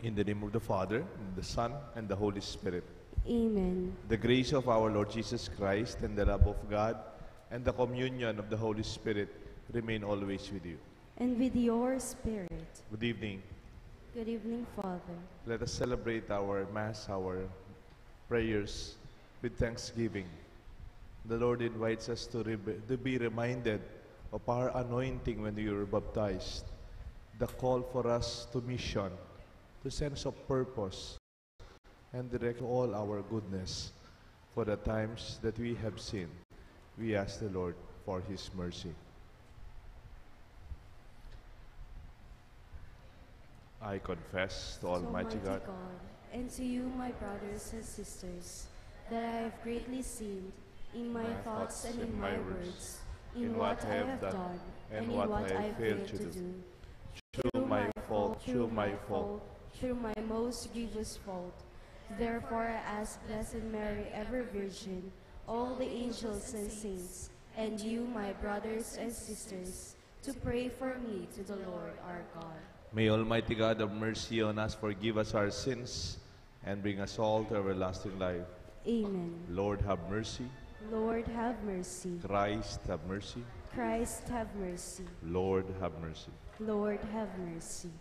In the name of the Father, and the Son, and the Holy Spirit. Amen. The grace of our Lord Jesus Christ, and the love of God, and the communion of the Holy Spirit remain always with you. And with your spirit. Good evening. Good evening, Father. Let us celebrate our Mass, our prayers, with thanksgiving. The Lord invites us to be reminded of our anointing when we were baptized, the call for us to mission, to sense of purpose, and direct all our goodness for the times that we have sinned. We ask the Lord for His mercy. I confess to Almighty God and to you, my brothers and sisters, that I have greatly sinned in my thoughts and in my words, in what I have done and in what I failed to do. Through my fault, through my most grievous fault. Therefore I ask Blessed Mary, ever Virgin, all the angels and saints, and you, my brothers and sisters, to pray for me to the Lord our God. May Almighty God have mercy on us, forgive us our sins, and bring us all to everlasting life. Amen. Lord, have mercy. Lord, have mercy. Christ, have mercy. Christ, have mercy. Lord, have mercy. Lord, have mercy.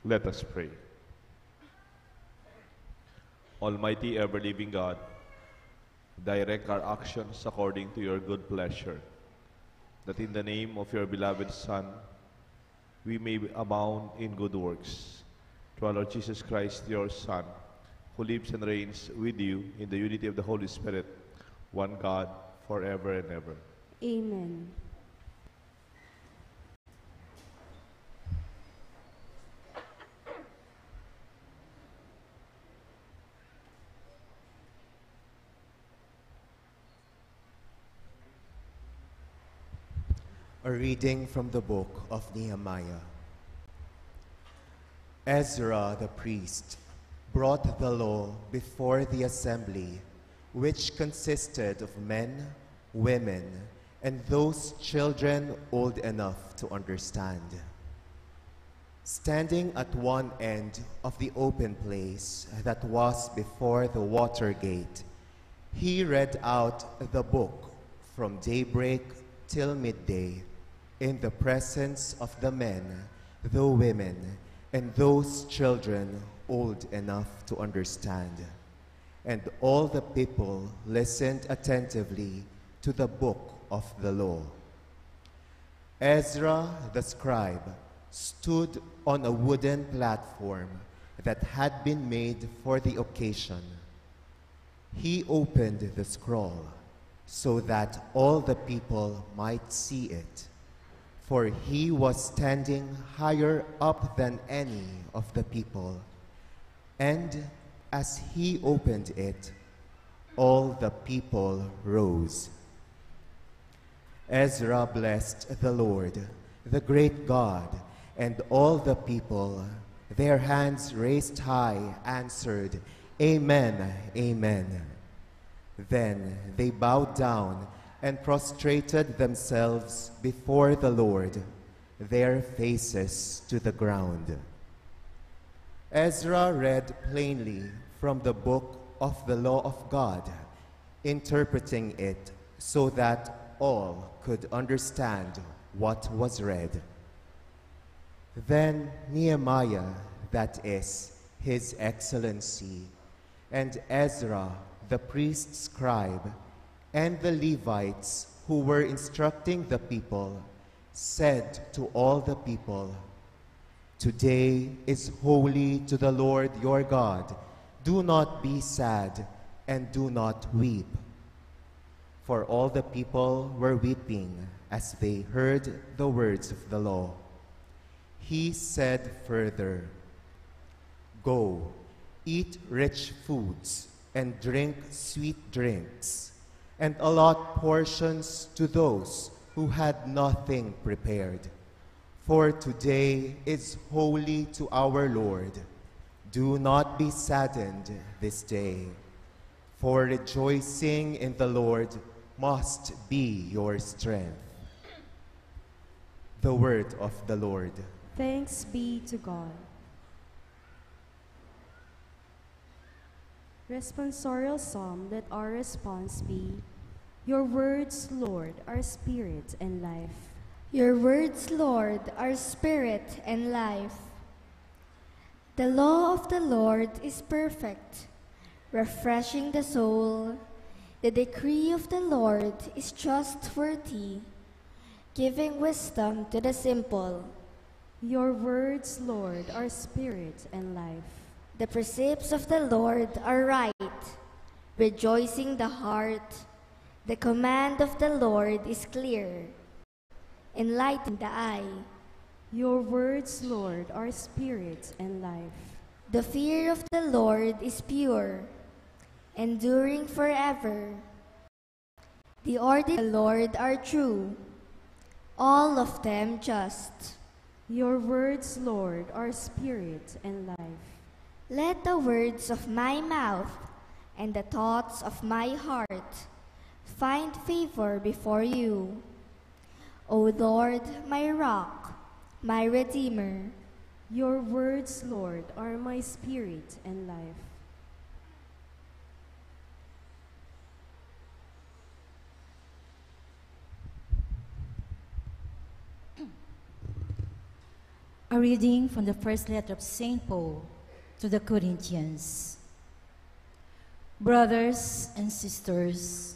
Let us pray. Almighty ever-living God, direct our actions according to your good pleasure, that in the name of your beloved Son, we may abound in good works. Through our Lord Jesus Christ, your Son, who lives and reigns with you in the unity of the Holy Spirit, one God, forever and ever. Amen. A reading from the book of Nehemiah. Ezra the priest brought the law before the assembly, which consisted of men, women, and those children old enough to understand. Standing at one end of the open place that was before the water gate, he read out the book from daybreak till midday, in the presence of the men, the women, and those children old enough to understand. And all the people listened attentively to the book of the law. Ezra the scribe stood on a wooden platform that had been made for the occasion. He opened the scroll so that all the people might see it, for he was standing higher up than any of the people. And as he opened it, all the people rose. Ezra blessed the Lord, the great God, and all the people, their hands raised high, answered, Amen, Amen. Then they bowed down and prostrated themselves before the Lord, their faces to the ground. Ezra read plainly from the book of the law of God, interpreting it so that all could understand what was read. Then Nehemiah, that is, His Excellency, and Ezra, the priest scribe, and the Levites who were instructing the people, said to all the people, Today is holy to the Lord your God. Do not be sad and do not weep. For all the people were weeping as they heard the words of the law. He said further, Go, eat rich foods and drink sweet drinks, and allot portions to those who had nothing prepared. For today is holy to our Lord. Do not be saddened this day, for rejoicing in the Lord must be your strength. The word of the Lord. Thanks be to God. Responsorial Psalm, let our response be, Your words, Lord, are spirit and life. Your words, Lord, are spirit and life. The law of the Lord is perfect, refreshing the soul. The decree of the Lord is trustworthy, giving wisdom to the simple. Your words, Lord, are spirit and life. The precepts of the Lord are right, rejoicing the heart. The command of the Lord is clear, enlightening the eye. Your words, Lord, are spirit and life. The fear of the Lord is pure, enduring forever. The ordinances of the Lord are true, all of them just. Your words, Lord, are spirit and life. Let the words of my mouth and the thoughts of my heart find favor before you, O Lord, my rock, my redeemer. Your words, Lord, are my spirit and life. A reading from the first letter of St. Paul to the Corinthians. Brothers and sisters,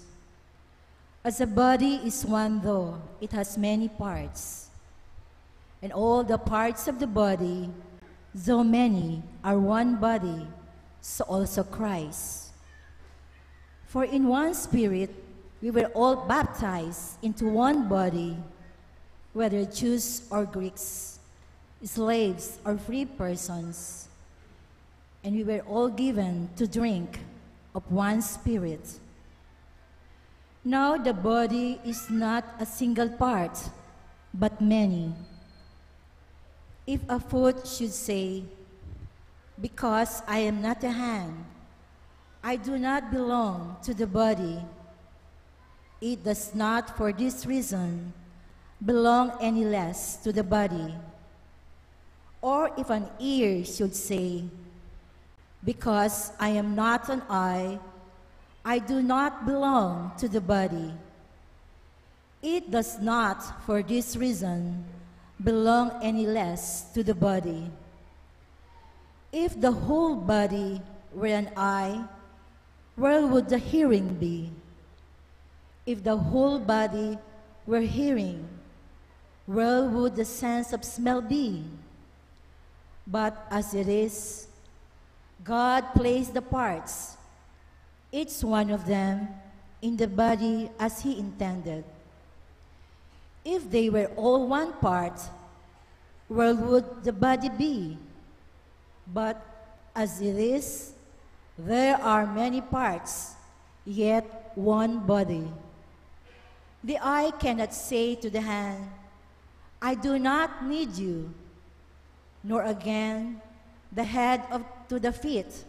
as a body is one though it has many parts, and all the parts of the body, though many, are one body, so also Christ. For in one Spirit we were all baptized into one body, whether Jews or Greeks, slaves or free persons, and we were all given to drink of one Spirit. Now the body is not a single part, but many. If a foot should say, "Because I am not a hand, I do not belong to the body," it does not for this reason belong any less to the body. Or if an ear should say, "Because I am not an eye, I do not belong to the body," it does not for this reason belong any less to the body. If the whole body were an eye, where would the hearing be? If the whole body were hearing, where would the sense of smell be? But as it is, God placed the parts, each one of them, in the body as He intended. If they were all one part, where would the body be? But as it is, there are many parts, yet one body. The eye cannot say to the hand, "I do not need you," nor again the head to the feet,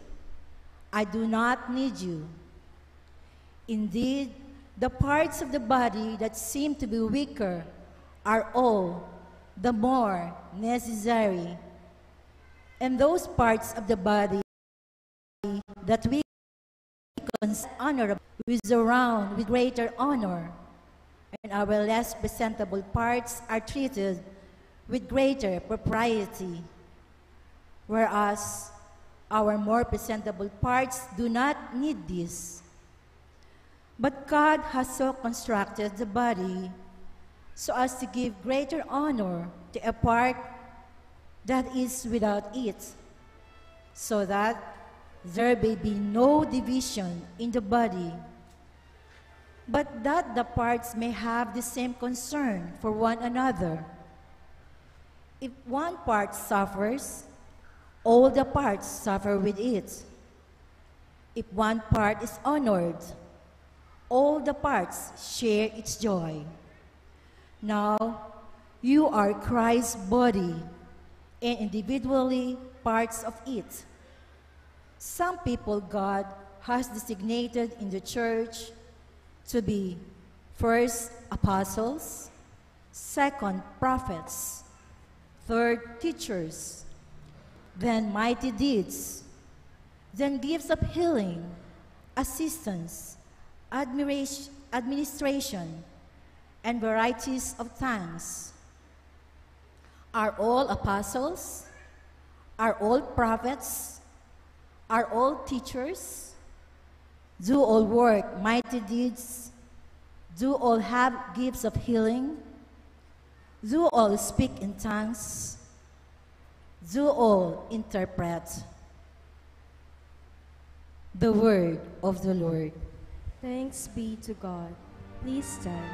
"I do not need you." Indeed, the parts of the body that seem to be weaker are all the more necessary. And those parts of the body that we consider honorable, we surround with greater honor, and our less presentable parts are treated with greater propriety, whereas our more presentable parts do not need this. But God has so constructed the body so as to give greater honor to a part that is without it, so that there may be no division in the body, but that the parts may have the same concern for one another. If one part suffers, all the parts suffer with it. If one part is honored, all the parts share its joy. Now, you are Christ's body, and individually parts of it. Some people God has designated in the church to be first apostles, second prophets, third teachers, then mighty deeds, then gifts of healing, assistance, administration, and varieties of tongues. Are all apostles? Are all prophets? Are all teachers? Do all work mighty deeds? Do all have gifts of healing? Do all speak in tongues? Do all interpret? The word of the Lord. Thanks be to God. Please stand.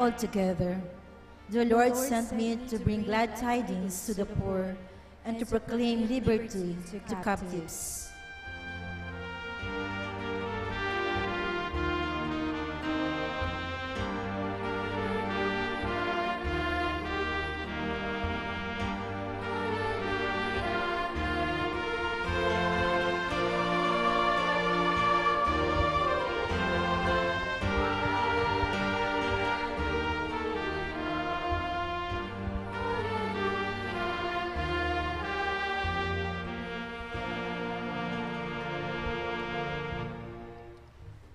altogether. The Lord sent me to bring glad tidings to the poor and to proclaim liberty to captives.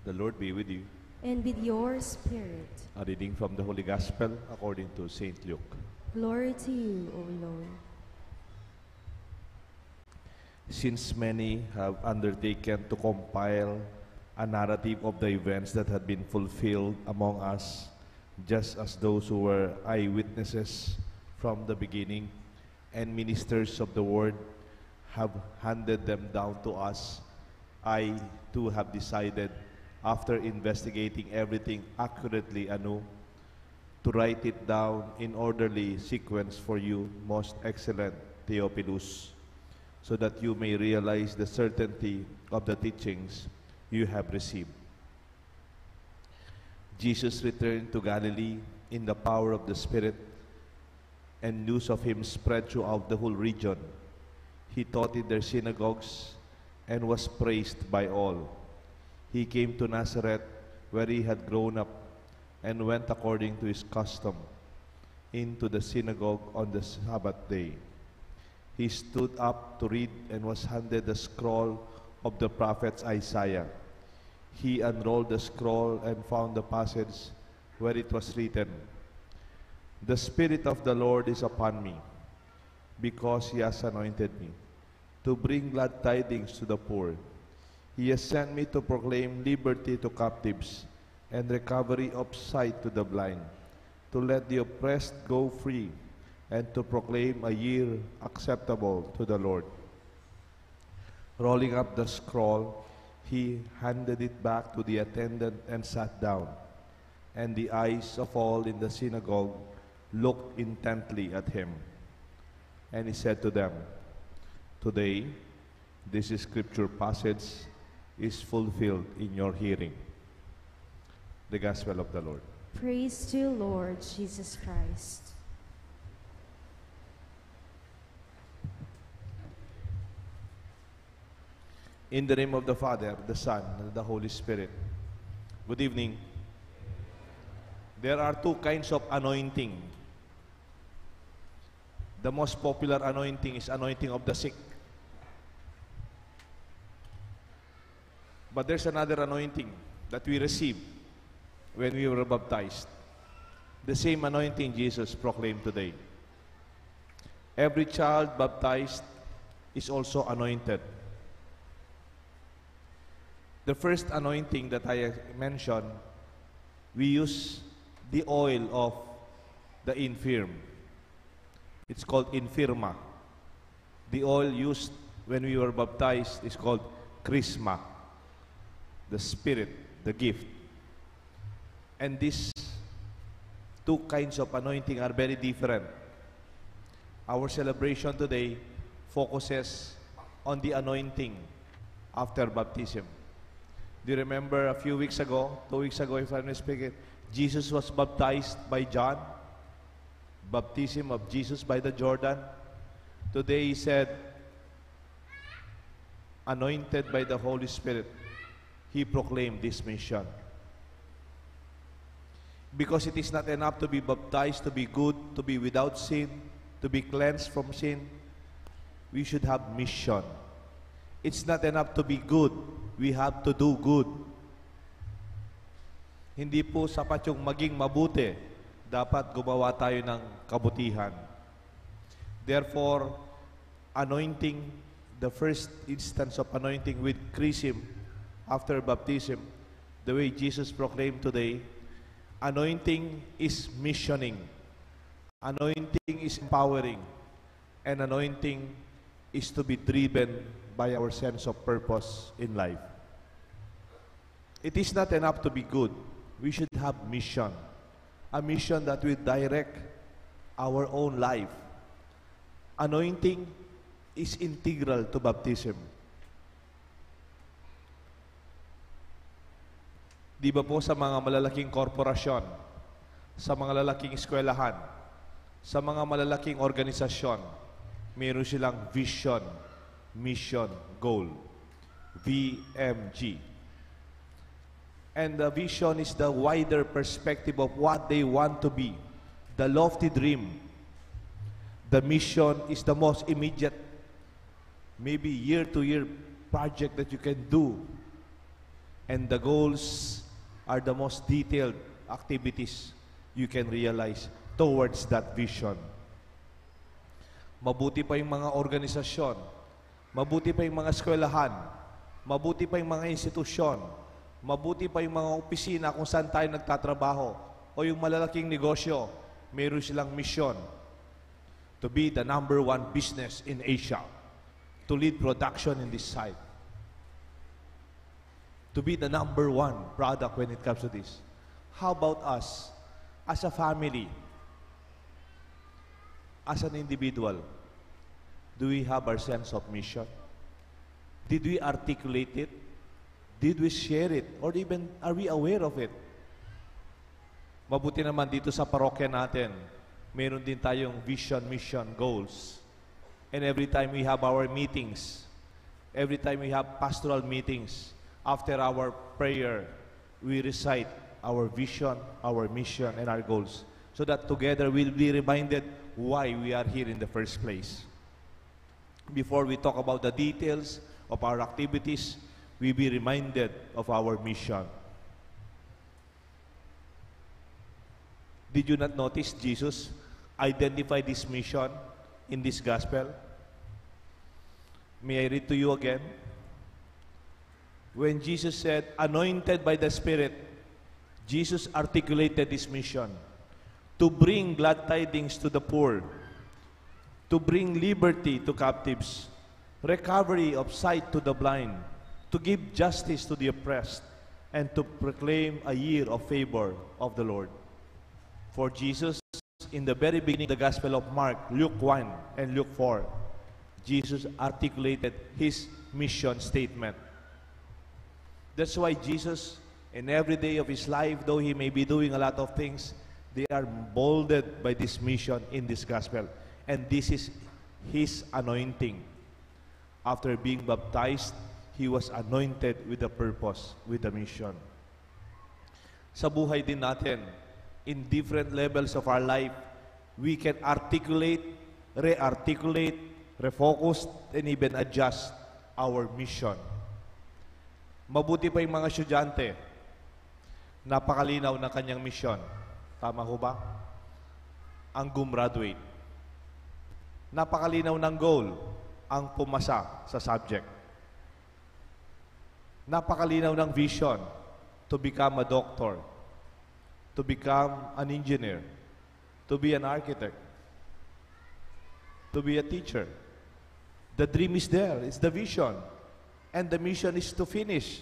The Lord be with you. And with your spirit. A reading from the Holy Gospel according to St. Luke. Glory to you, O Lord. Since many have undertaken to compile a narrative of the events that had been fulfilled among us, just as those who were eyewitnesses from the beginning and ministers of the word have handed them down to us, I too have decided, after investigating everything accurately anew, to write it down in orderly sequence for you, most excellent Theophilus, so that you may realize the certainty of the teachings you have received. Jesus returned to Galilee in the power of the Spirit, and news of him spread throughout the whole region. He taught in their synagogues and was praised by all. He came to Nazareth, where he had grown up, and went according to his custom into the synagogue on the Sabbath day. He stood up to read and was handed the scroll of the prophet Isaiah. He unrolled the scroll and found the passage where it was written, "The Spirit of the Lord is upon me, because he has anointed me to bring glad tidings to the poor. He has sent me to proclaim liberty to captives and recovery of sight to the blind, to let the oppressed go free, and to proclaim a year acceptable to the Lord." Rolling up the scroll, he handed it back to the attendant and sat down. And the eyes of all in the synagogue looked intently at him. And he said to them, "Today, this scripture passage is fulfilled in your hearing." The Gospel of the Lord. Praise to you, Lord Jesus Christ. In the name of the Father, the Son, and the Holy Spirit. Good evening. There are two kinds of anointing. The most popular anointing is anointing of the sick. But there's another anointing that we receive when we were baptized. The same anointing Jesus proclaimed today. Every child baptized is also anointed. The first anointing that I mentioned, we use the oil of the infirm. It's called infirma. The oil used when we were baptized is called chrisma, the Spirit, the gift. And these two kinds of anointing are very different. Our celebration today focuses on the anointing after baptism. Do you remember a few weeks ago, 2 weeks ago, if I'm not speaking, Jesus was baptized by John, baptism of Jesus by the Jordan. Today he said, anointed by the Holy Spirit, he proclaimed this mission. Because it is not enough to be baptized, to be good, to be without sin, to be cleansed from sin. We should have mission. It's not enough to be good. We have to do good. Hindi po sapat yung maging mabuti. Dapat gumawa tayo ng kabutihan. Therefore, anointing, the first instance of anointing with chrism after baptism, the way Jesus proclaimed today, anointing is missioning. Anointing is empowering. And anointing is to be driven by our sense of purpose in life. It is not enough to be good. We should have mission. a mission that will direct our own life. Anointing is integral to baptism. Di ba po sa mga malalaking korporasyon, sa mga malalaking eskwelahan, sa mga malalaking organisasyon, meron silang vision, mission, goal. VMG. And the vision is the wider perspective of what they want to be, the lofty dream. The mission is the most immediate, maybe year-to-year project that you can do. And the goals are the most detailed activities you can realize towards that vision. Mabuti pa yung mga organisasyon, mabuti pa yung mga eskwelahan, mabuti pa yung mga institusyon, mabuti pa yung mga opisina kung saan tayo nagtatrabaho, o yung malalaking negosyo, meron silang mission to be the #1 business in Asia, to lead production in this site, to be the #1 product when it comes to this. How about us, as a family, as an individual? Do we have our sense of mission? Did we articulate it? Did we share it? Or even, are we aware of it? Mabuti naman dito sa parokya natin, meron din tayong vision, mission, goals. And every time we have our meetings, every time we have pastoral meetings, after our prayer, we recite our vision, our mission, and our goals, so that together we'll be reminded why we are here in the first place. Before we talk about the details of our activities, we be reminded of our mission. Did you not notice Jesus identified this mission in this gospel? May I read to you again? When Jesus said, anointed by the Spirit, Jesus articulated this mission: to bring glad tidings to the poor, to bring liberty to captives, recovery of sight to the blind, to give justice to the oppressed, and to proclaim a year of favor of the Lord. For Jesus, in the very beginning of the Gospel of Mark, Luke 1 and Luke 4, Jesus articulated his mission statement. That's why Jesus, in every day of his life, though he may be doing a lot of things, they are molded by this mission in this Gospel. And this is his anointing. After being baptized, he was anointed with a purpose, with a mission. Sa buhay din natin, in different levels of our life, we can articulate, re-articulate, refocus, and even adjust our mission. Mabuti pa yung mga estudyante, napakalinaw ng kanyang mission. Tama ho ba? Ang gumraduate. Napakalinaw ng goal, ang pumasa sa subject. Napakalinaw ng vision, to become a doctor, to become an engineer, to be an architect, to be a teacher. The dream is there, it's the vision. And the mission is to finish,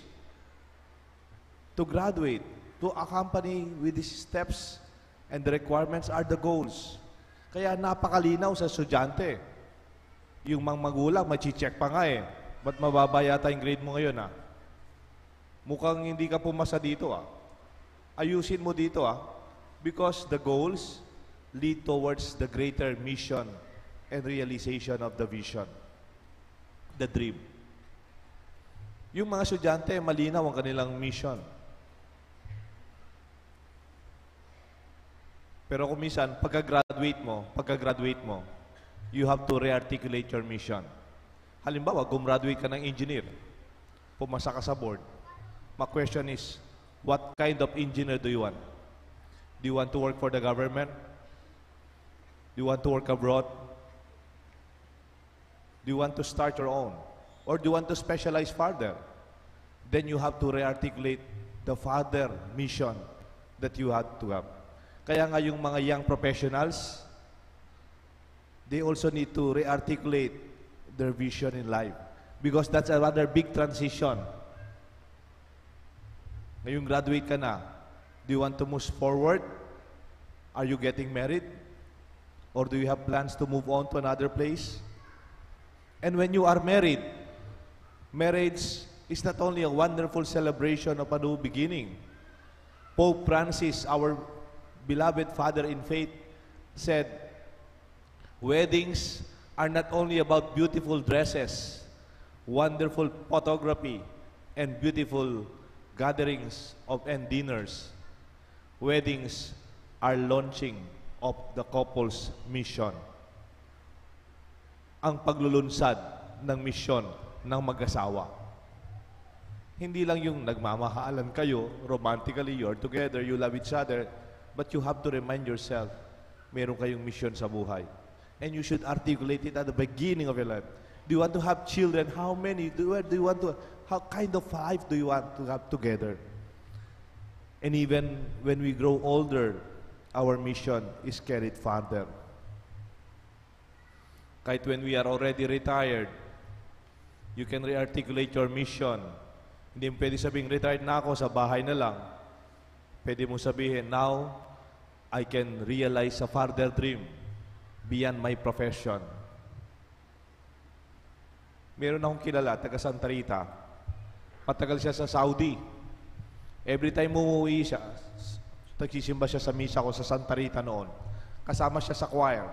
to graduate, to accompany with these steps, and the requirements are the goals. Kaya napakalinaw sa estudyante. Yung mga magulang, machi-check pa nga eh. Ba't mababa yata yung grade mo ngayon Mukhang hindi ka pumasa dito Ayusin mo dito because the goals lead towards the greater mission and realization of the vision, the dream. Yung mga estudyante, malinaw ang kanilang mission. Pero kung minsan, pagka-graduate mo, you have to re-articulate your mission. Halimbawa, gumraduate ka ng engineer, pumasa ka sa board. My question is, what kind of engineer do you want? Do you want to work for the government? Do you want to work abroad? Do you want to start your own? Or do you want to specialize further? Then you have to re-articulate the further mission that you have to have. Kaya nga yung mga young professionals, they also need to re-articulate their vision in life. Because that's a rather big transition. Ngayong graduate ka na, do you want to move forward? Are you getting married? Or do you have plans to move on to another place? And when you are married, marriage is not only a wonderful celebration of a new beginning. Pope Francis, our beloved father in faith, said, weddings are not only about beautiful dresses, wonderful photography, and beautiful gatherings and dinners. Weddings are launching of the couple's mission. Ang paglulunsad ng misyon ng mag-asawa. Hindi lang yung nagmamahalan kayo, romantically, you're together, you love each other, but you have to remind yourself, meron kayong mission sa buhay. And you should articulate it at the beginning of your life. Do you want to have children? How many? How kind of life do you want to have together? And even when we grow older, our mission is carried farther. Kahit when we are already retired, you can re-articulate your mission. Hindi mo pwede sabing, retired na ako, sa bahay na lang. Pwede mo sabihin, now, I can realize a farther dream beyond my profession. Meron akong kilala, taga Santa Rita. Patagal siya sa Saudi. Every time umuwi siya, nagsisimba siya sa misa ko sa Santa Rita noon. Kasama siya sa choir.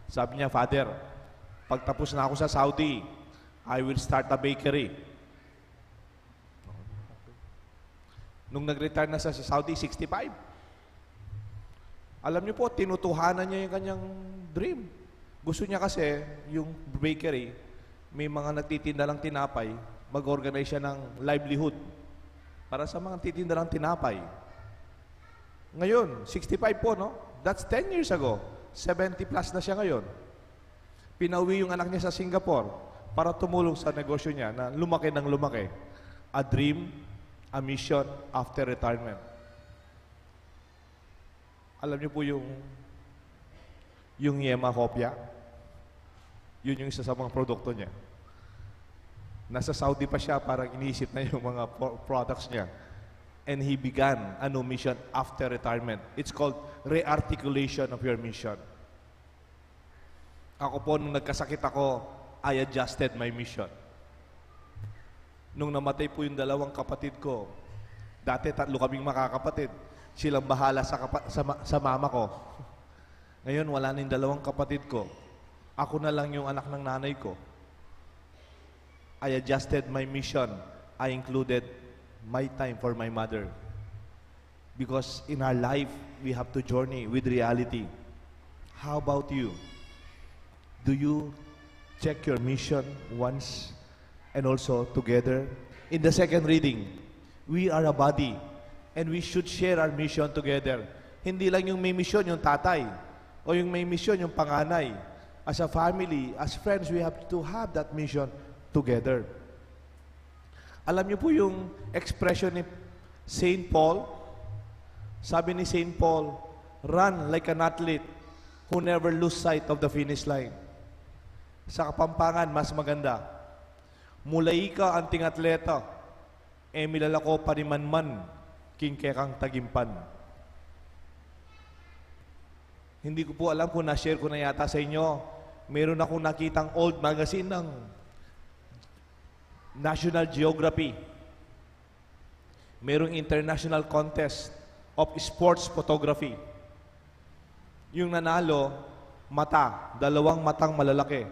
Sabi niya, Father, pagtapos na ako sa Saudi, I will start a bakery. Nung nag-retire na siya sa Saudi, 65. Alam niyo po, tinutuhanan niya yung kanyang dream. Gusto niya kasi, yung bakery, may mga nagtitinda lang tinapay, mag-organize siya ng livelihood para sa mga nagtitinda lang tinapay. Ngayon, 65 po, no? That's 10 years ago. 70 plus na siya ngayon. Pinauwi yung anak niya sa Singapore para tumulong sa negosyo niya na lumaki ng lumaki. A dream, a mission after retirement. Alam niyo po yung Yema Hopia? Yun yung isa sa mga produkto niya. Nasa Saudi pa siya, parang iniisip na yung mga products niya. And he began a new mission after retirement. It's called re-articulation of your mission. Ako po, nung nagkasakit ako, I adjusted my mission. Nung namatay po yung dalawang kapatid ko, dati 3 kaming makakapatid, silang bahala sa mama ko. Ngayon, wala na yung dalawang kapatid ko. Ako na lang yung anak ng nanay ko. I adjusted my mission. I included my time for my mother. Because in our life, we have to journey with reality. How about you? Do you check your mission once and also together? In the second reading, we are a body and we should share our mission together. Hindi lang yung may mission yung tatay o yung may mission yung panganay. As a family, as friends, we have to have that mission together. Alam niyo po yung expression ni Saint Paul? Sabi ni Saint Paul, run like an athlete who never lose sight of the finish line. Sa Kapampangan, mas maganda. Mulay ka anting atleta, milalako panimanman, kingkekang tagimpan. Hindi ko po alam kung na-share ko na yata sa inyo. Meron akong nakitang old magazine ng National Geography. Merong international contest of sports photography. Yung nanalo, mata, 2 matang malalaki.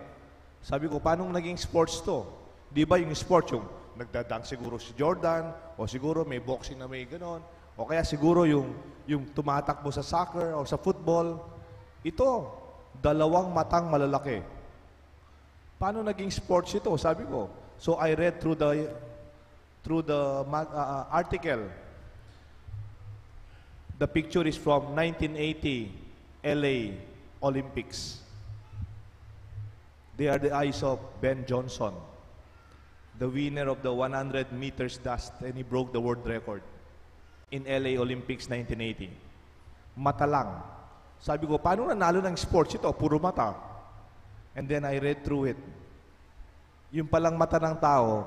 Sabi ko, paano naging sports to? Di ba yung sports, yung nagdadang siguro si Jordan, o siguro may boxing na may ganon, o kaya siguro yung tumatakbo sa soccer o sa football. Ito, 2 matang malalaki. Paano naging sports ito? Sabi ko. So I read through the article. The picture is from 1980 LA Olympics. They are the eyes of Ben Johnson, the winner of the 100 meters dash, and he broke the world record in LA Olympics 1980. Mata lang. Sabi ko, paano nanalo ng sports ito? Puro mata. And then I read through it. Yung palang mata ng tao,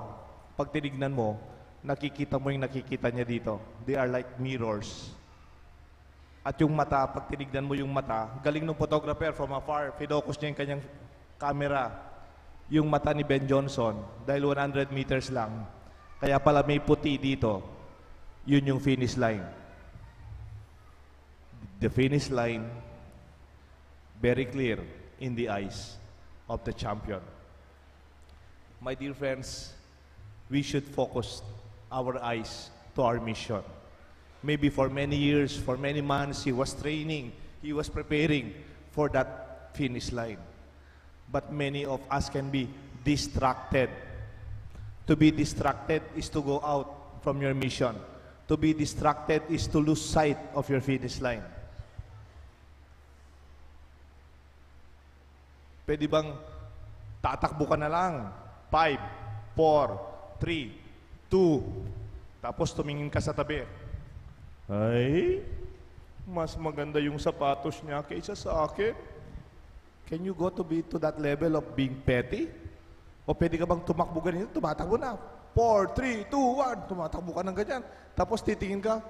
pag tinignan mo, nakikita mo yung nakikita niya dito. They are like mirrors. At yung mata, pag tinignan mo yung mata, galing ng photographer from afar, finokus niya yung kanyang camera. Yung mata ni Ben Johnson, dahil 100 meters lang, kaya pala may puti dito, yun yung finish line. The finish line, very clear in the eyes of the champion. My dear friends, we should focus our eyes to our mission. Maybe for many years, for many months, he was training, he was preparing for that finish line. But many of us can be distracted. To be distracted is to go out from your mission. To be distracted is to lose sight of your finish line. Pwede bang tatakbo ka na lang? 5, 4, 3, 2, tapos tumingin ka sa tabi. Ay, mas maganda yung sapatos niya kaysa sa akin. Can you go to that level of being petty? O pwede ka bang tumakbo ganyan? Tumatakbo na. 4, 3, 2, 1, tumatakbo ka ng ganyan. Tapos titingin ka,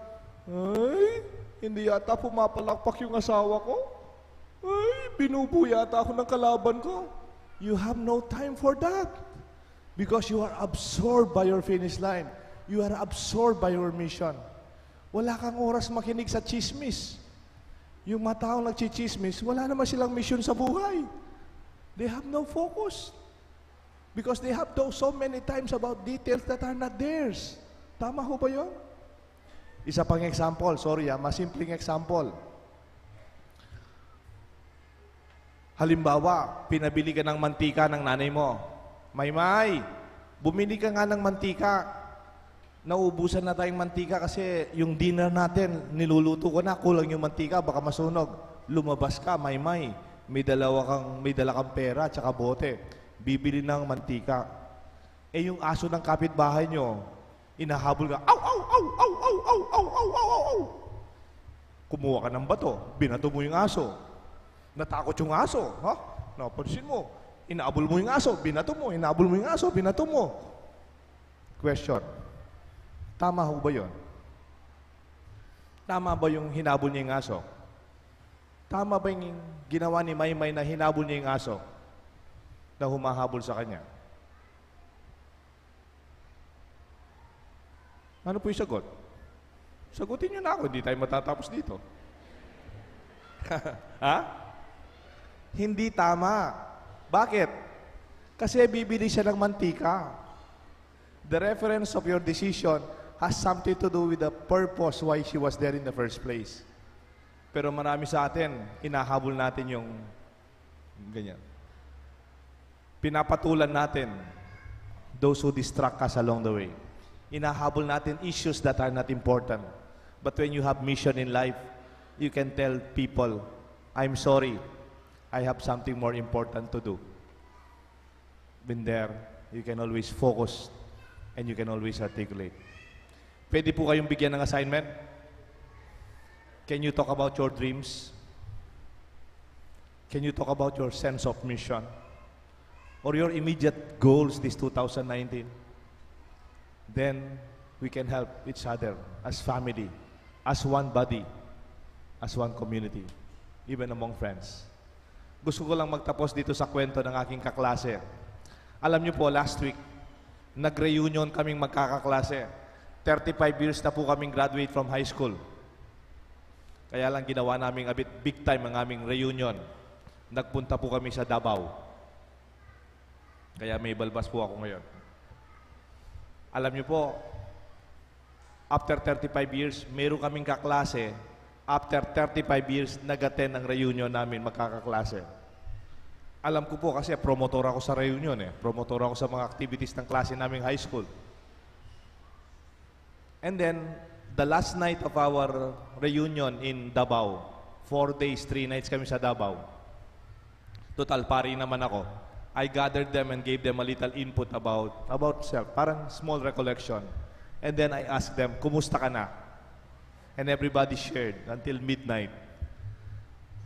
ay, hindi yata pumapalakpak yung asawa ko. Ay, binubu yata ako ng kalaban ko. You have no time for that. Because you are absorbed by your finish line. You are absorbed by your mission. Wala kang oras makinig sa chismis. Yung mga taong nagchichismis, wala naman silang mission sa buhay. They have no focus. Because they have talked so many times about details that are not theirs. Tama ho ba yun? Isa pang example, sorry masimpleng example. Halimbawa, pinabili ka ng mantika ng nanay mo. Maymay, bumili ka nga ng mantika. Nauubusan na tayong mantika kasi yung dinner natin, niluluto ko na, kulang yung mantika, baka masunog. Lumabas ka, Maymay, may dala kang pera, tsaka bote. Bibili ng mantika. Eh yung aso ng kapitbahay nyo, inahabol ka, aw, aw, aw, aw, aw, aw, aw, aw, aw, aw. Kumuha ka ng bato, binato mo yung aso. Natakot yung aso, ha? Napansin mo, inaabol mo yung aso, binato mo, inaabol mo yung aso, binato mo. Question. Tama ho ba yun? Tama ba yung hinabol niya yung aso? Tama ba yung ginawa ni Maymay na hinabol niya yung aso na humahabol sa kanya? Ano po yung sagot? Sagutin niyo na ako, hindi tayo matatapos dito. Ha? Hindi tama. Bakit? Kasi bibili siya ng mantika. The reference of your decision has something to do with the purpose why she was there in the first place. Pero marami sa atin, inahabol natin yung ganyan. Pinapatulan natin those who distract us along the way. Inahabol natin issues that are not important. But when you have mission in life, you can tell people, I'm sorry, I have something more important to do. Been there, you can always focus and you can always articulate. Pwede po kayong bigyan ng assignment? Can you talk about your dreams? Can you talk about your sense of mission? Or your immediate goals this 2019? Then, we can help each other as family, as one body, as one community, even among friends. Gusto ko lang magtapos dito sa kwento ng aking kaklase. Alam niyo po, last week, nag-reunion kaming magkakaklase. 35 years na po kaming graduate from high school. Kaya lang ginawa namin a bit big time ang aming reunion. Nagpunta po kami sa Davao. Kaya may balbas po ako ngayon. Alam niyo po, after 35 years, meron kaming kaklase. After 35 years, nag-attend ang reunion namin, magkakaklase. Alam ko po kasi promotor ako sa reunion Promotor ako sa mga activities ng klase naming high school. And then, the last night of our reunion in Davao, 4 days, 3 nights kami sa Davao. Total, pari naman ako. I gathered them and gave them a little input about self, parang small recollection. And then I asked them, kumusta ka na? And everybody shared until midnight.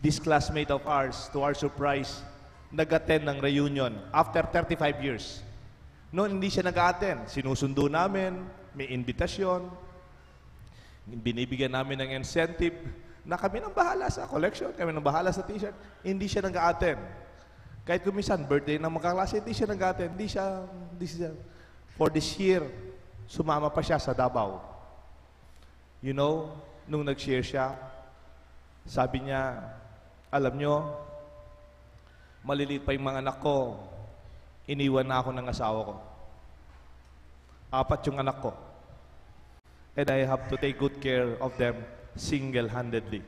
This classmate of ours, to our surprise, nag-attend ng reunion after 35 years. Noon, hindi siya nag-attend. Sinusundo namin, may invitasyon, binibigyan namin ng incentive, na kami nang bahala sa collection, kami nang bahala sa t-shirt, hindi siya nag-a-attend. Kahit kung minsan, birthday ng magkaklase, hindi siya nag-a-attend. Hindi siya. For this year, sumama pa siya sa Davao. You know, nung nag-share siya, sabi niya, alam nyo, maliliit pa yung mga anak ko, iniwan na ako ng asawa ko. 4 yung anak ko. And I have to take good care of them single-handedly.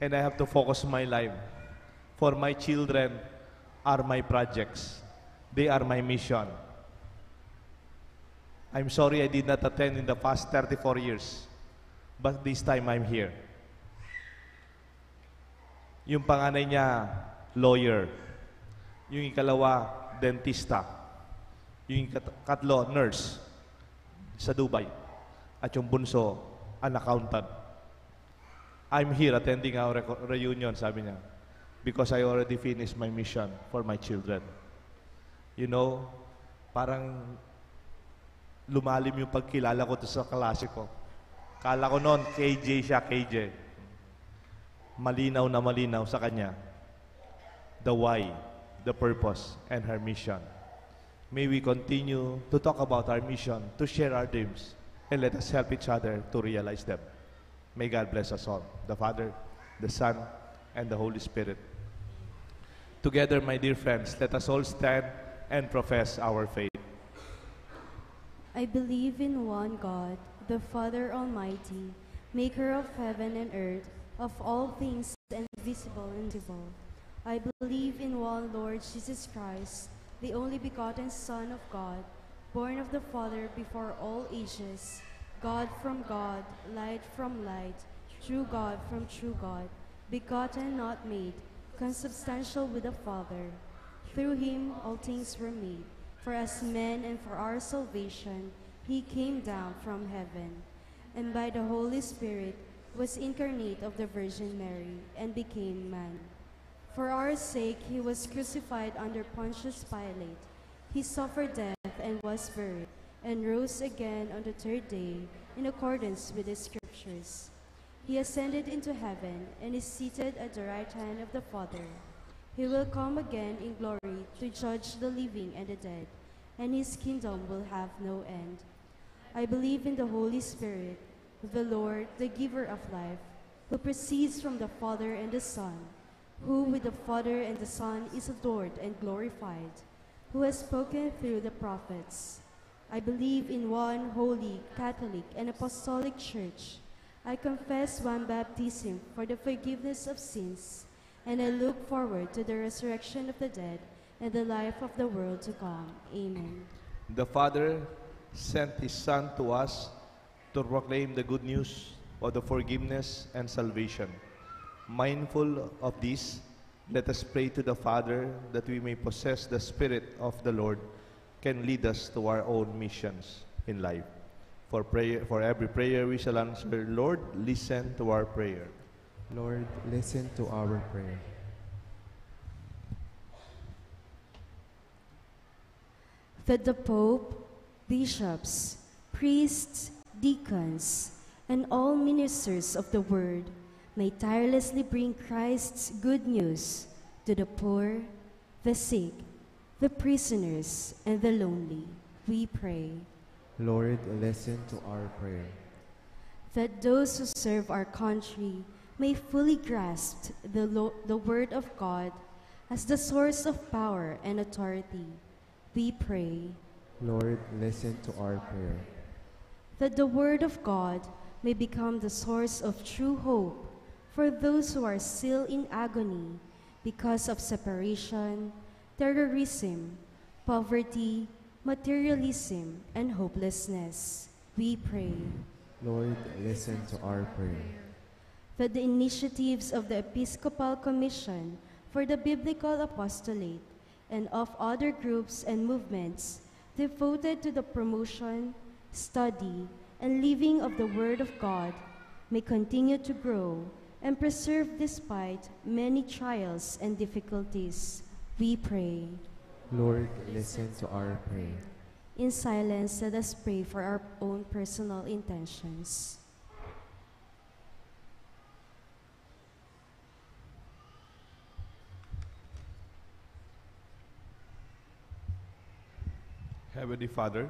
And I have to focus my life. For my children are my projects. They are my mission. I'm sorry I did not attend in the past 34 years. But this time I'm here. Yung panganay niya, lawyer. Yung ikalawa, dentista. Yung ikatlo, nurse sa Dubai. At yung bunso, an accountant. I'm here attending our reunion, sabi niya, because I already finished my mission for my children. You know, parang lumalim yung pagkilala ko to sa klase ko. Kala ko noon, KJ siya, KJ. Malinaw na malinaw sa kanya. The why, the purpose, and her mission. May we continue to talk about our mission, to share our dreams, and let us help each other to realize them. May God bless us all, the Father, the Son, and the Holy Spirit. Together, my dear friends, let us all stand and profess our faith. I believe in one God, the Father Almighty, maker of heaven and earth, of all things and visible and invisible. I believe in one Lord Jesus Christ, the only begotten Son of God, born of the Father before all ages, God from God, light from light, true God from true God, begotten, not made, consubstantial with the Father. Through him all things were made. For as men and for our salvation, he came down from heaven, and by the Holy Spirit was incarnate of the Virgin Mary, and became man. For our sake he was crucified under Pontius Pilate. He suffered death and was buried, and rose again on the 3rd day, in accordance with the Scriptures. He ascended into heaven, and is seated at the right hand of the Father. He will come again in glory to judge the living and the dead, and his kingdom will have no end. I believe in the Holy Spirit, the Lord, the giver of life, who proceeds from the Father and the Son, who with the Father and the Son is adored and glorified, who has spoken through the prophets. I believe in one holy, Catholic, and Apostolic Church. I confess one baptism for the forgiveness of sins, and I look forward to the resurrection of the dead and the life of the world to come. Amen. The Father sent his Son to us to proclaim the good news of the forgiveness and salvation. Mindful of this, let us pray to the Father that we may possess the Spirit of the Lord, can lead us to our own missions in life. For every prayer we shall answer, Lord, listen to our prayer. Lord, listen to our prayer. That the Pope, bishops, priests, deacons, and all ministers of the Word may tirelessly bring Christ's good news to the poor, the sick, the prisoners, and the lonely, we pray. Lord, listen to our prayer. That those who serve our country may fully grasp the Word of God as the source of power and authority, we pray. Lord, listen to our prayer. That the Word of God may become the source of true hope for those who are still in agony because of separation, terrorism, poverty, materialism, and hopelessness, we pray. Lord, listen to our prayer. That the initiatives of the Episcopal Commission for the Biblical Apostolate and of other groups and movements devoted to the promotion, study, and living of the Word of God may continue to grow and preserve despite many trials and difficulties, we pray. Lord, listen to our prayer. In silence, let us pray for our own personal intentions. Heavenly Father,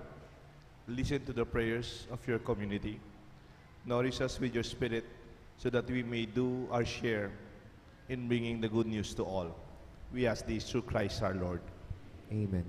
listen to the prayers of your community. Nourish us with your Spirit so that we may do our share in bringing the good news to all. We ask this through Christ our Lord. Amen.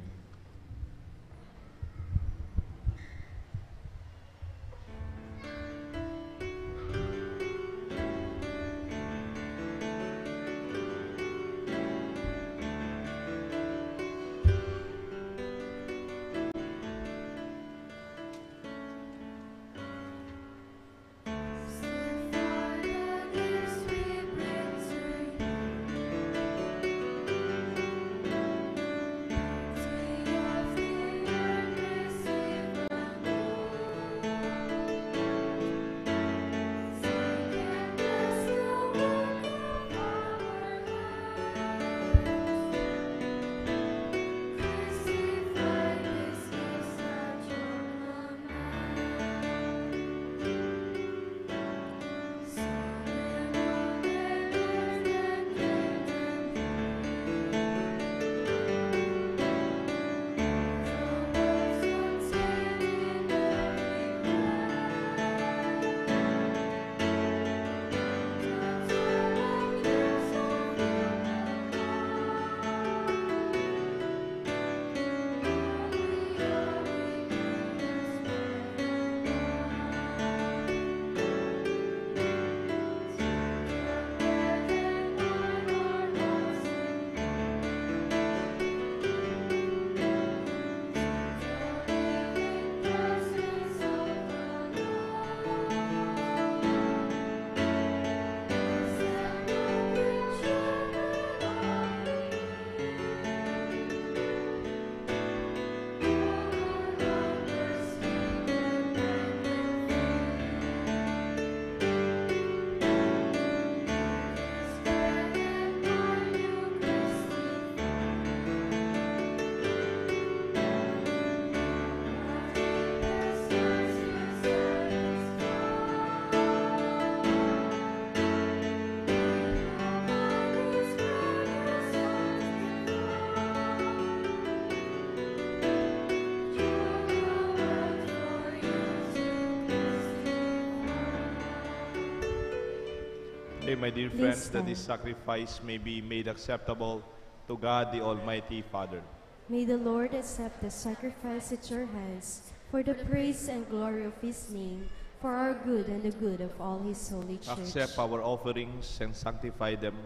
Pray, my dear friends, that this sacrifice may be made acceptable to God, the Almighty Father. May the Lord accept the sacrifice at your hands for the praise and glory of his name, for our good and the good of all his holy church. Accept our offerings and sanctify them.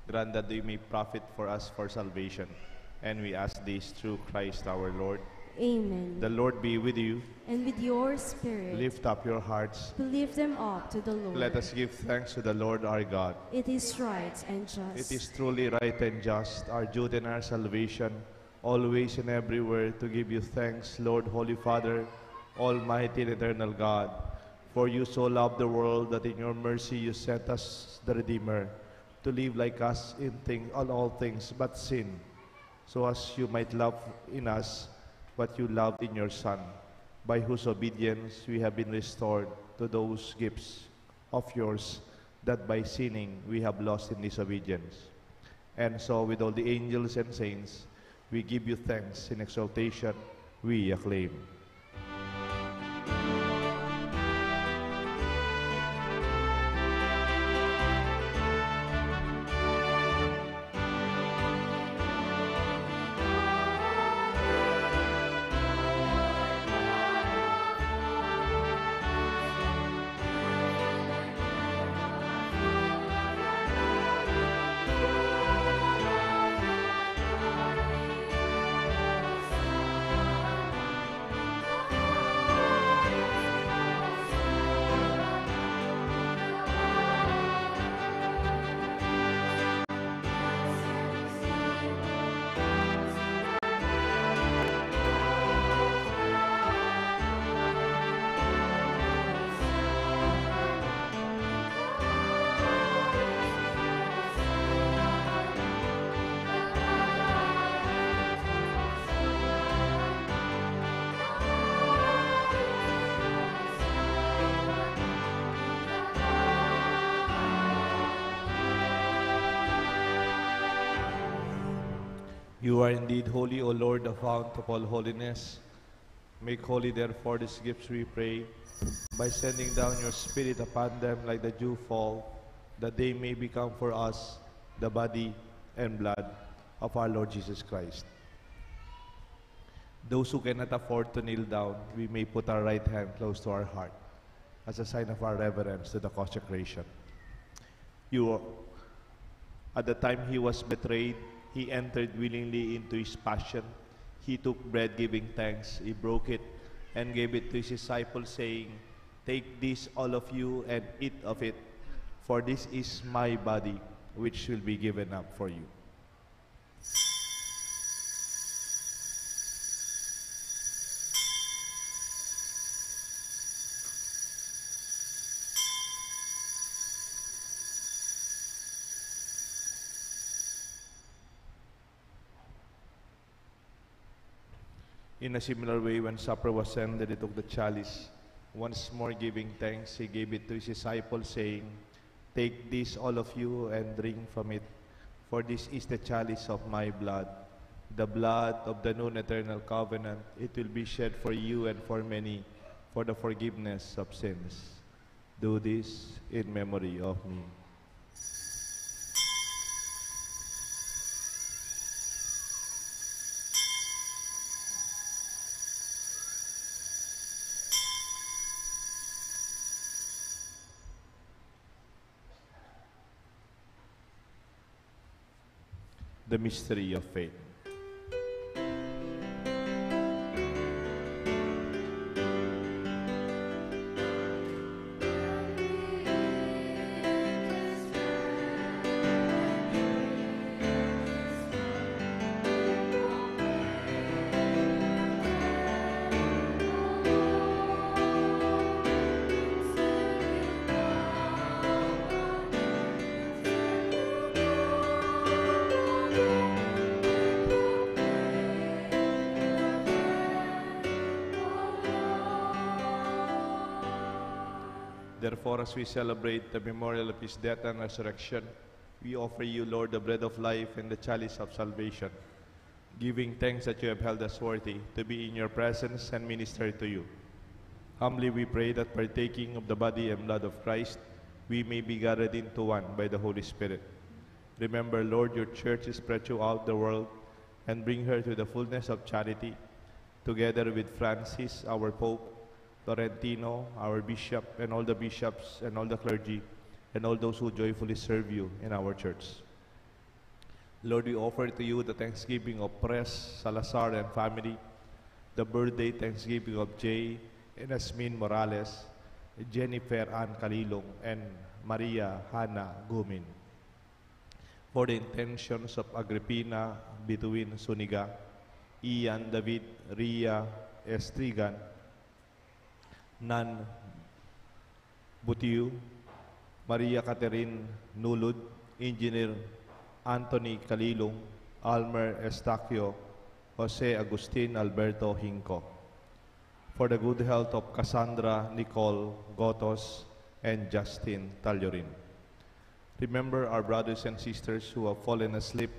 Grant that they may profit for us for salvation. And we ask this through Christ our Lord. Amen. The Lord be with you. And with your spirit, Lift up your hearts. to lift them up to the Lord. Let us give thanks to the Lord our God. It is right and just. It is truly right and just, our duty and our salvation, always and everywhere to give you thanks, Lord, Holy Father, Almighty and eternal God. For you so loved the world that in your mercy you sent us the Redeemer, to live like us on all things but sin, so as you might love in us what you loved in your Son, by whose obedience we have been restored to those gifts of yours that by sinning we have lost in disobedience. And so with all the angels and saints, we give you thanks in exaltation, we acclaim. You are indeed holy, O Lord, the fount of all holiness. Make holy, therefore, these gifts, we pray, by sending down your Spirit upon them like the dewfall, that they may become for us the body and blood of our Lord Jesus Christ. Those who cannot afford to kneel down, we may put our right hand close to our heart as a sign of our reverence to the consecration. At the time he was betrayed, he entered willingly into his passion. He took bread, giving thanks. He broke it and gave it to his disciples, saying, "Take this, all of you, and eat of it, for this is my body, which will be given up for you." In a similar way, when supper was ended, he took the chalice. Once more giving thanks, he gave it to his disciples, saying, "Take this, all of you, and drink from it, for this is the chalice of my blood, the blood of the new and eternal covenant. It will be shed for you and for many for the forgiveness of sins. Do this in memory of me." The mystery of faith. Therefore, as we celebrate the memorial of his death and resurrection, we offer you, Lord, the bread of life and the chalice of salvation, giving thanks that you have held us worthy to be in your presence and minister to you. Humbly we pray that partaking of the body and blood of Christ, we may be gathered into one by the Holy Spirit. Remember, Lord, your church is spread throughout the world, and bring her to the fullness of charity, together with Francis, our Pope, Laurentino, our bishop, and all the bishops and all the clergy, and all those who joyfully serve you in our church. Lord, we offer to you the thanksgiving of Pres, Salazar, and family, the birthday thanksgiving of Jay and Asmin Morales, Jennifer Ann Calilong, and Maria Hannah Gumin. For the intentions of Agripina Bituin Suniga, Ian David Ria Estrigan, Nan Butiu, Maria Catherine Nulud, Engineer Anthony Calilong, Almer Estacio, Jose Agustin Alberto Hinco. For the good health of Cassandra Nicole Gotos and Justin Taliorin. Remember our brothers and sisters who have fallen asleep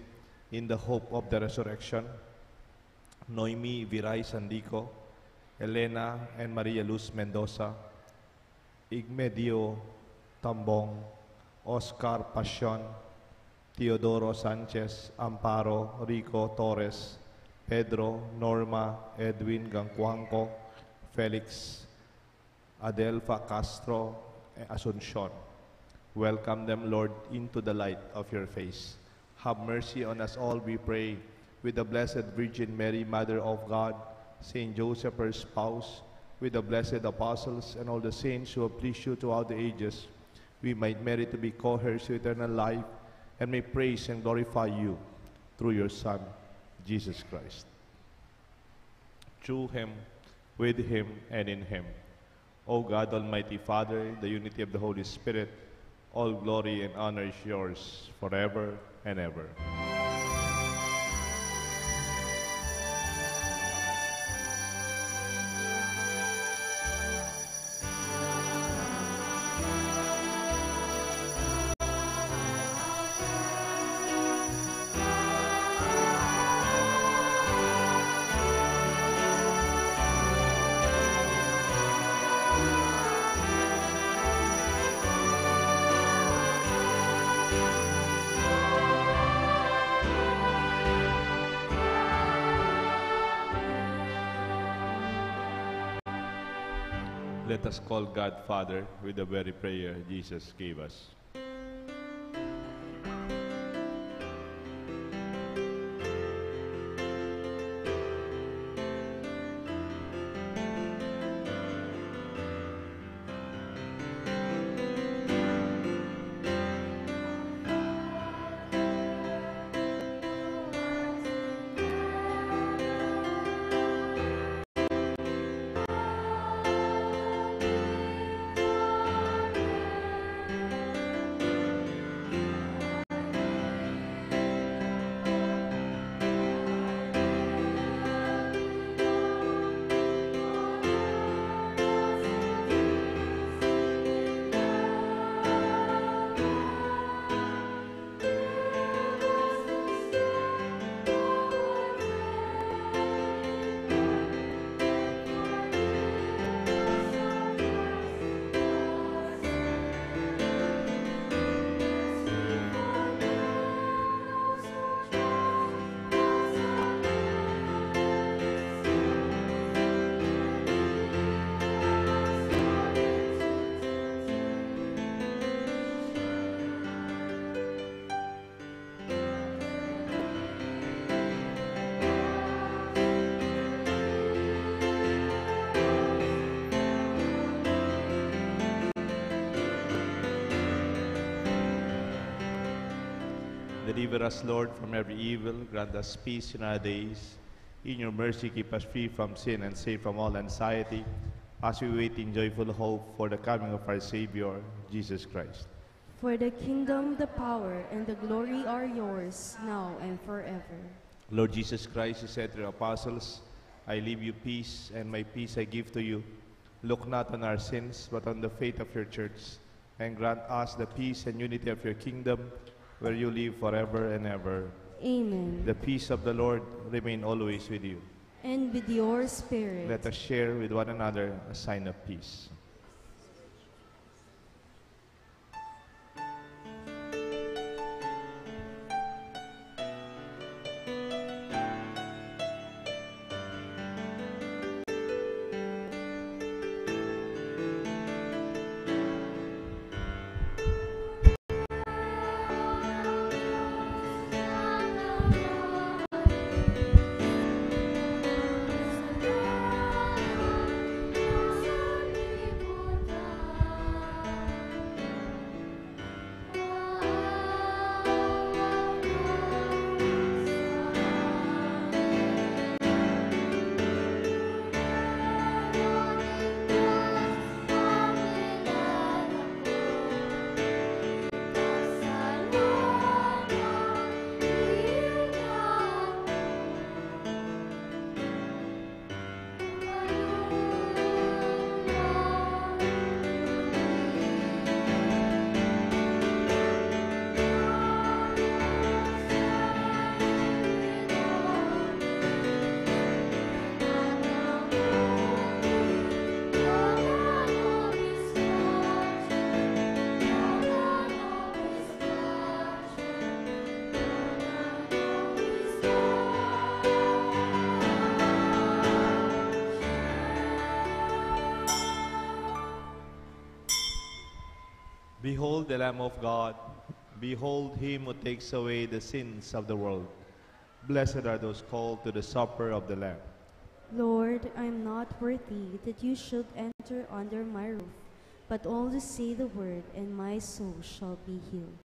in the hope of the resurrection: Noemi Viray Sandico, Elena and Maria Luz Mendoza, Igmedio Tambong, Oscar Pasion, Teodoro Sanchez, Amparo Rico Torres, Pedro, Norma, Edwin Gangcuanco, Felix, Adelfa Castro, Asuncion. Welcome them, Lord, into the light of your face. Have mercy on us all, we pray, with the Blessed Virgin Mary, Mother of God, Saint Joseph, her spouse, with the blessed apostles and all the saints who have pleased you throughout the ages, we might merit to be co-heirs to eternal life, and may praise and glorify you through your Son, Jesus Christ. Through him, with him, and in him, O God, Almighty Father, the unity of the Holy Spirit, all glory and honor is yours forever and ever. Let us call God Father with the very prayer Jesus gave us. Deliver us, Lord, from every evil. Grant us peace in our days. In your mercy, keep us free from sin and safe from all anxiety, as we wait in joyful hope for the coming of our Savior, Jesus Christ. For the kingdom, the power, and the glory are yours, now and forever. Lord Jesus Christ, you said to your apostles, I leave you peace, and my peace I give to you. Look not on our sins, but on the faith of your church, and grant us the peace and unity of your kingdom, where you live forever and ever. Amen. The peace of the Lord remain always with you. And with your spirit. Let us share with one another a sign of peace. Behold the Lamb of God. Behold him who takes away the sins of the world. Blessed are those called to the supper of the Lamb. Lord, I am not worthy that you should enter under my roof, but only say the word, and my soul shall be healed.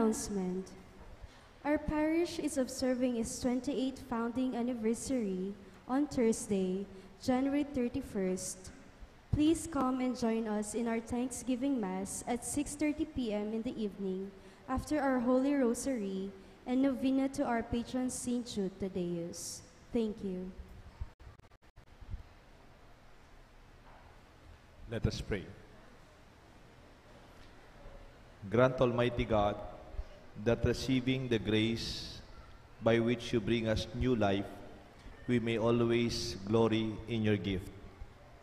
announcement. Our parish is observing its 28th founding anniversary on Thursday, January 31st. Please come and join us in our Thanksgiving Mass at 6:30 p.m. in the evening after our Holy Rosary and novena to our patron Saint Jude Thaddeus. Thank you. Let us pray. Grant, Almighty God, that receiving the grace by which you bring us new life, we may always glory in your gift.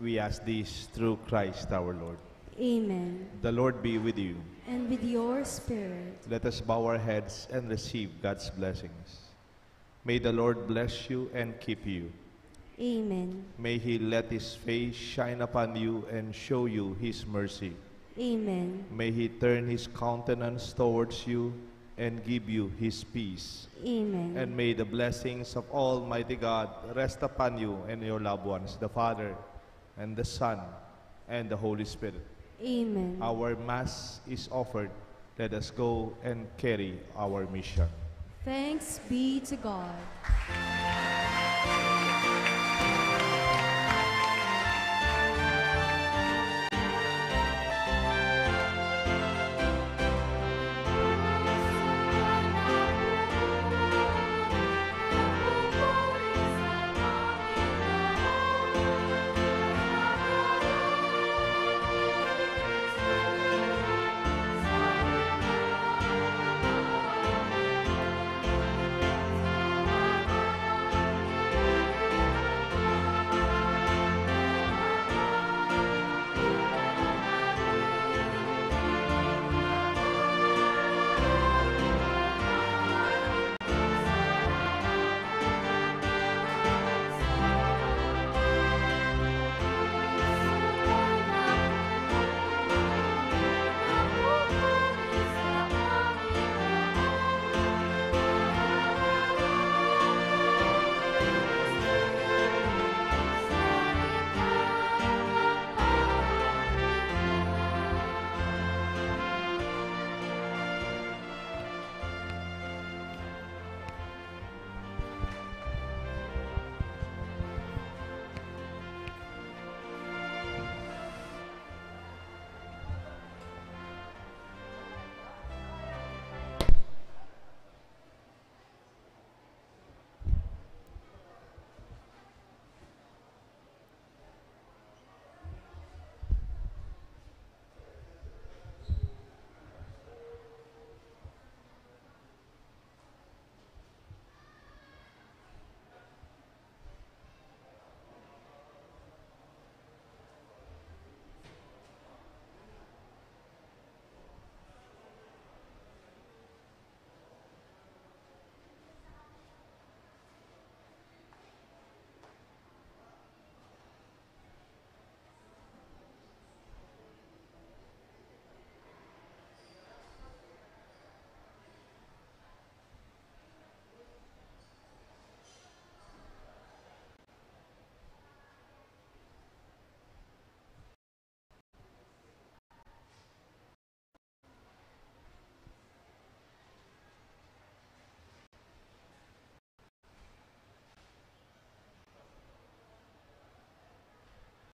We ask this through Christ our Lord. Amen. The Lord be with you. And with your spirit. Let us bow our heads and receive God's blessings. May the Lord bless you and keep you. Amen. May He let His face shine upon you and show you His mercy. Amen. May He turn His countenance towards you and give you His peace. Amen. And may the blessings of Almighty God rest upon you and your loved ones, the Father, and the Son, and the Holy Spirit. Amen. Our Mass is offered. Let us go and carry our mission. Thanks be to God.